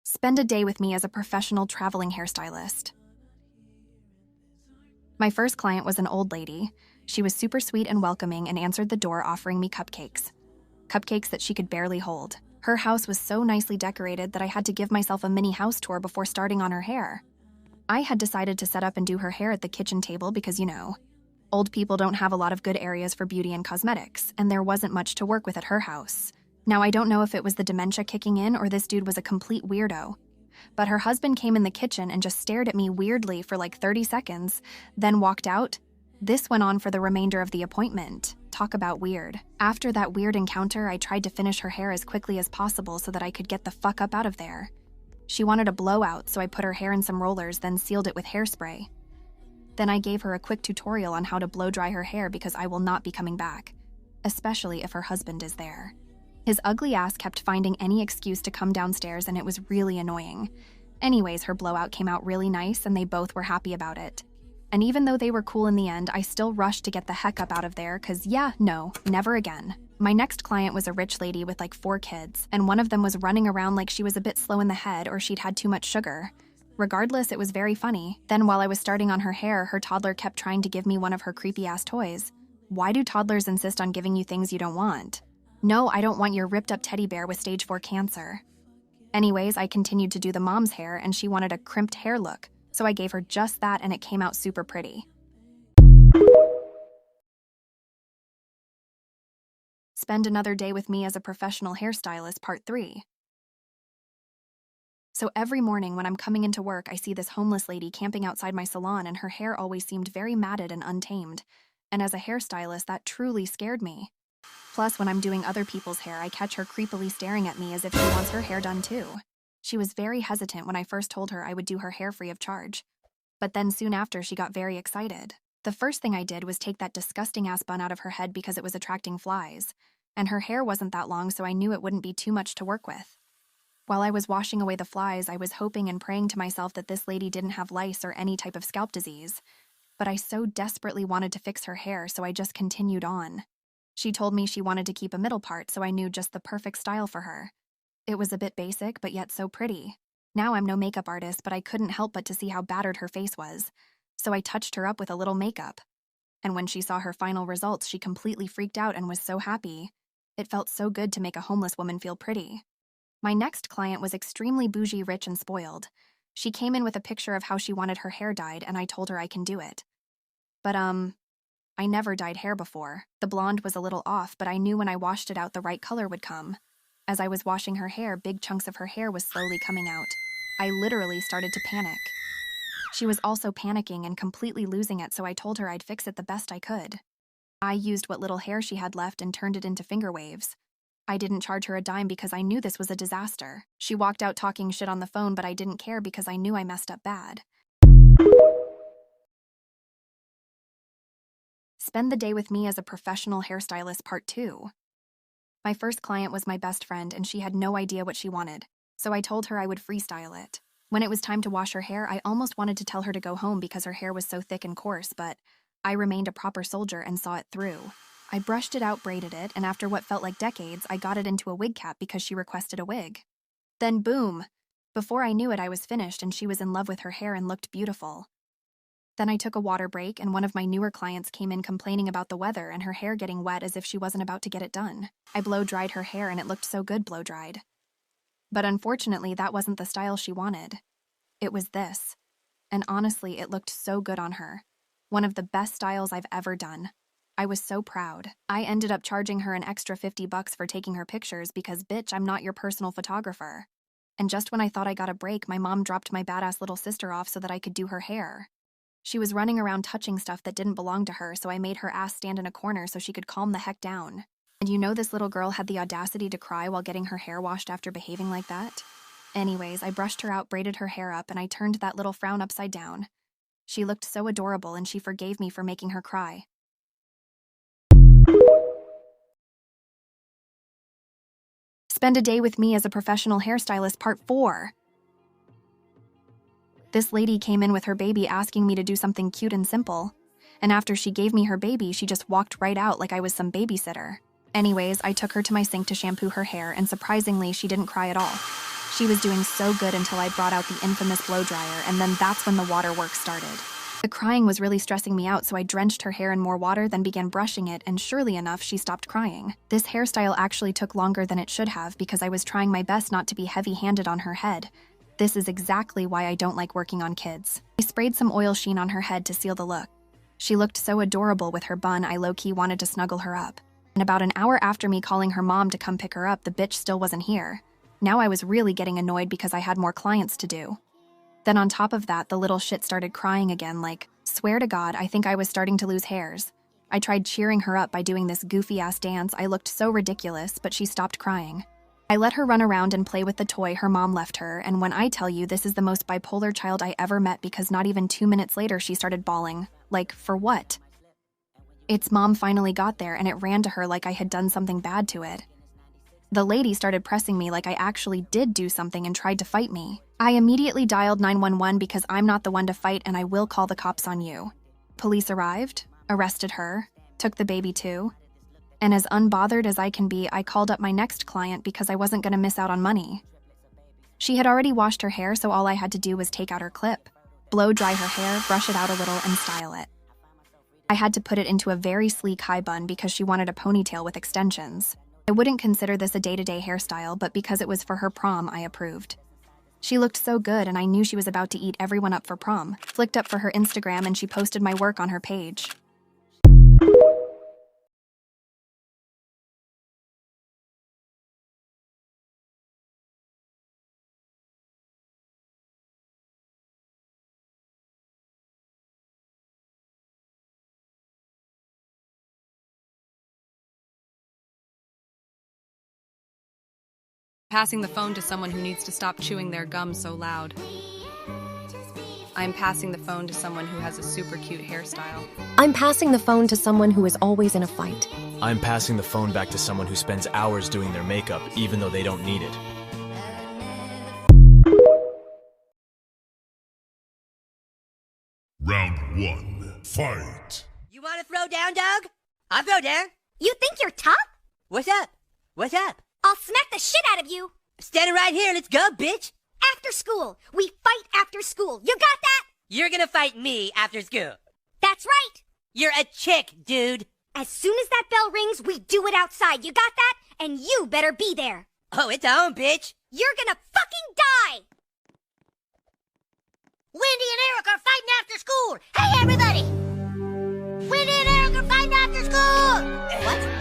Spend a day with me as a professional traveling hairstylist. My first client was an old lady. She was super sweet and welcoming and answered the door offering me cupcakes. Cupcakes that she could barely hold. Her house was so nicely decorated that I had to give myself a mini house tour before starting on her hair. I had decided to set up and do her hair at the kitchen table because, old people don't have a lot of good areas for beauty and cosmetics, and there wasn't much to work with at her house. Now, I don't know if it was the dementia kicking in or this dude was a complete weirdo. But her husband came in the kitchen and just stared at me weirdly for like 30 seconds, then walked out. This went on for the remainder of the appointment. Talk about weird. After that weird encounter, I tried to finish her hair as quickly as possible so that I could get the fuck up out of there. She wanted a blowout, so I put her hair in some rollers, then sealed it with hairspray. Then I gave her a quick tutorial on how to blow dry her hair because I will not be coming back, especially if her husband is there. His ugly ass kept finding any excuse to come downstairs and it was really annoying. Anyways, her blowout came out really nice and they both were happy about it. And even though they were cool in the end, I still rushed to get the heck up out of there cause no, never again. My next client was a rich lady with like 4 kids, and one of them was running around like she was a bit slow in the head or she'd had too much sugar. Regardless, it was very funny. Then while I was starting on her hair, her toddler kept trying to give me one of her creepy ass toys. Why do toddlers insist on giving you things you don't want? No, I don't want your ripped up teddy bear with stage 4 cancer. Anyways, I continued to do the mom's hair and she wanted a crimped hair look, so I gave her just that and it came out super pretty. Spend another day with me as a professional hairstylist, part 3. So every morning when I'm coming into work, I see this homeless lady camping outside my salon and her hair always seemed very matted and untamed. And as a hairstylist, that truly scared me. Plus, when I'm doing other people's hair, I catch her creepily staring at me as if she wants her hair done too. She was very hesitant when I first told her I would do her hair free of charge. But then soon after, she got very excited. The first thing I did was take that disgusting ass bun out of her head because it was attracting flies. And her hair wasn't that long, so I knew it wouldn't be too much to work with. While I was washing away the flies, I was hoping and praying to myself that this lady didn't have lice or any type of scalp disease. But I so desperately wanted to fix her hair, so I just continued on. She told me she wanted to keep a middle part, so I knew just the perfect style for her. It was a bit basic, but yet so pretty. Now I'm no makeup artist, but I couldn't help but to see how battered her face was. So I touched her up with a little makeup. And when she saw her final results, she completely freaked out and was so happy. It felt so good to make a homeless woman feel pretty. My next client was extremely bougie, rich, and spoiled. She came in with a picture of how she wanted her hair dyed, and I told her I can do it. But, I never dyed hair before. The blonde was a little off, but I knew when I washed it out the right color would come. As I was washing her hair, big chunks of her hair was slowly coming out. I literally started to panic. She was also panicking and completely losing it, so I told her I'd fix it the best I could. I used what little hair she had left and turned it into finger waves. I didn't charge her a dime because I knew this was a disaster. She walked out talking shit on the phone, but I didn't care because I knew I messed up bad. Spend the day with me as a professional hairstylist, part 2. My first client was my best friend and she had no idea what she wanted, so I told her I would freestyle it. When it was time to wash her hair, I almost wanted to tell her to go home because her hair was so thick and coarse, but I remained a proper soldier and saw it through. I brushed it out, braided it, and after what felt like decades, I got it into a wig cap because she requested a wig. Then boom! Before I knew it, I was finished and she was in love with her hair and looked beautiful. Then I took a water break and one of my newer clients came in complaining about the weather and her hair getting wet as if she wasn't about to get it done. I blow-dried her hair and it looked so good blow-dried. But unfortunately, that wasn't the style she wanted. It was this. And honestly, it looked so good on her. One of the best styles I've ever done. I was so proud. I ended up charging her an extra $50 for taking her pictures because, bitch, I'm not your personal photographer. And just when I thought I got a break, my mom dropped my badass little sister off so that I could do her hair. She was running around touching stuff that didn't belong to her, so I made her ass stand in a corner so she could calm the heck down. And this little girl had the audacity to cry while getting her hair washed after behaving like that? Anyways, I brushed her out, braided her hair up, and I turned that little frown upside down. She looked so adorable and she forgave me for making her cry. Spend a day with me as a professional hairstylist, part 4. This lady came in with her baby asking me to do something cute and simple. And after she gave me her baby, she just walked right out like I was some babysitter. Anyways, I took her to my sink to shampoo her hair, and surprisingly, she didn't cry at all. She was doing so good until I brought out the infamous blow dryer, and then that's when the waterworks started. The crying was really stressing me out, so I drenched her hair in more water, then began brushing it, and surely enough, she stopped crying. This hairstyle actually took longer than it should have because I was trying my best not to be heavy-handed on her head. This is exactly why I don't like working on kids. I sprayed some oil sheen on her head to seal the look. She looked so adorable with her bun, I low-key wanted to snuggle her up. And about an hour after me calling her mom to come pick her up, the bitch still wasn't here. Now I was really getting annoyed because I had more clients to do. Then on top of that, the little shit started crying again, like, swear to God, I think I was starting to lose hairs. I tried cheering her up by doing this goofy-ass dance. I looked so ridiculous, but she stopped crying. I let her run around and play with the toy her mom left her, and when I tell you this is the most bipolar child I ever met because not even 2 minutes later she started bawling. Like, for what? Its mom finally got there and it ran to her like I had done something bad to it. The lady started pressing me like I actually did do something and tried to fight me. I immediately dialed 911 because I'm not the one to fight and I will call the cops on you. Police arrived, arrested her, took the baby too. And as unbothered as I can be, I called up my next client because I wasn't going to miss out on money. She had already washed her hair, so all I had to do was take out her clip, blow dry her hair, brush it out a little, and style it. I had to put it into a very sleek high bun because she wanted a ponytail with extensions. I wouldn't consider this a day-to-day hairstyle, but because it was for her prom, I approved. She looked so good and I knew she was about to eat everyone up for prom. Flicked up for her Instagram and she posted my work on her page. Passing the phone to someone who needs to stop chewing their gum so loud. I'm passing the phone to someone who has a super cute hairstyle. I'm passing the phone to someone who is always in a fight. I'm passing the phone back to someone who spends hours doing their makeup even though they don't need it. Round 1, fight! You want to throw down, dog? I'll throw down. You think you're tough? What's up? What's up? I'll smack the shit out of you. Standing right here, let's go, bitch. After school. We fight after school. You got that? You're gonna fight me after school. That's right. You're a chick, dude. As soon as that bell rings, we do it outside. You got that? And you better be there. Oh, it's on, bitch. You're gonna fucking die. Wendy and Eric are fighting after school. Hey, everybody. Wendy and Eric are fighting after school. What?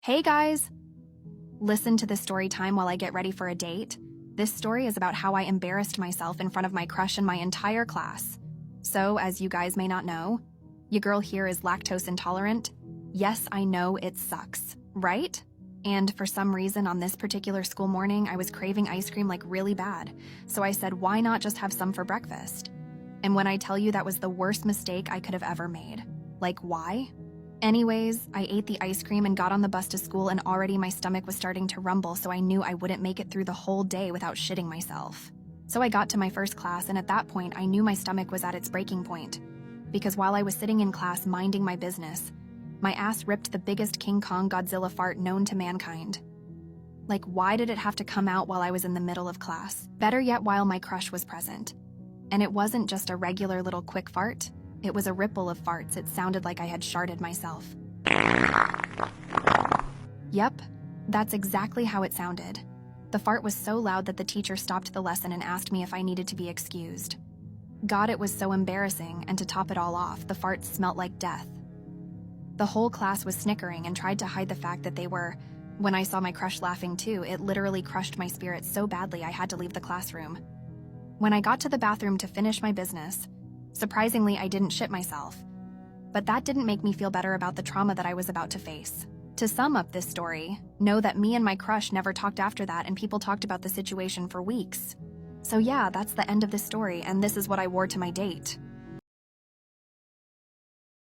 Hey guys! Listen to this story time while I get ready for a date. This story is about how I embarrassed myself in front of my crush and my entire class. So, as you guys may not know, your girl here is lactose intolerant. Yes, I know it sucks, right? And for some reason on this particular school morning, I was craving ice cream like really bad. So I said, why not just have some for breakfast? And when I tell you that was the worst mistake I could have ever made. Like, why? Anyways, I ate the ice cream and got on the bus to school, and already my stomach was starting to rumble, so I knew I wouldn't make it through the whole day without shitting myself. So I got to my first class, and at that point, I knew my stomach was at its breaking point. because while I was sitting in class minding my business, my ass ripped the biggest King Kong Godzilla fart known to mankind. Like, why did it have to come out while I was in the middle of class? Better yet, while my crush was present. And it wasn't just a regular little quick fart, it was a ripple of farts. It sounded like I had sharted myself. Yep, that's exactly how it sounded. The fart was so loud that the teacher stopped the lesson and asked me if I needed to be excused. God, it was so embarrassing, and to top it all off, the farts smelt like death. The whole class was snickering and tried to hide the fact that they were. When I saw my crush laughing too, it literally crushed my spirit so badly I had to leave the classroom. When I got to the bathroom to finish my business, surprisingly, I didn't shit myself. But that didn't make me feel better about the trauma that I was about to face. To sum up this story, know that me and my crush never talked after that, and people talked about the situation for weeks. So yeah, that's the end of this story, and this is what I wore to my date.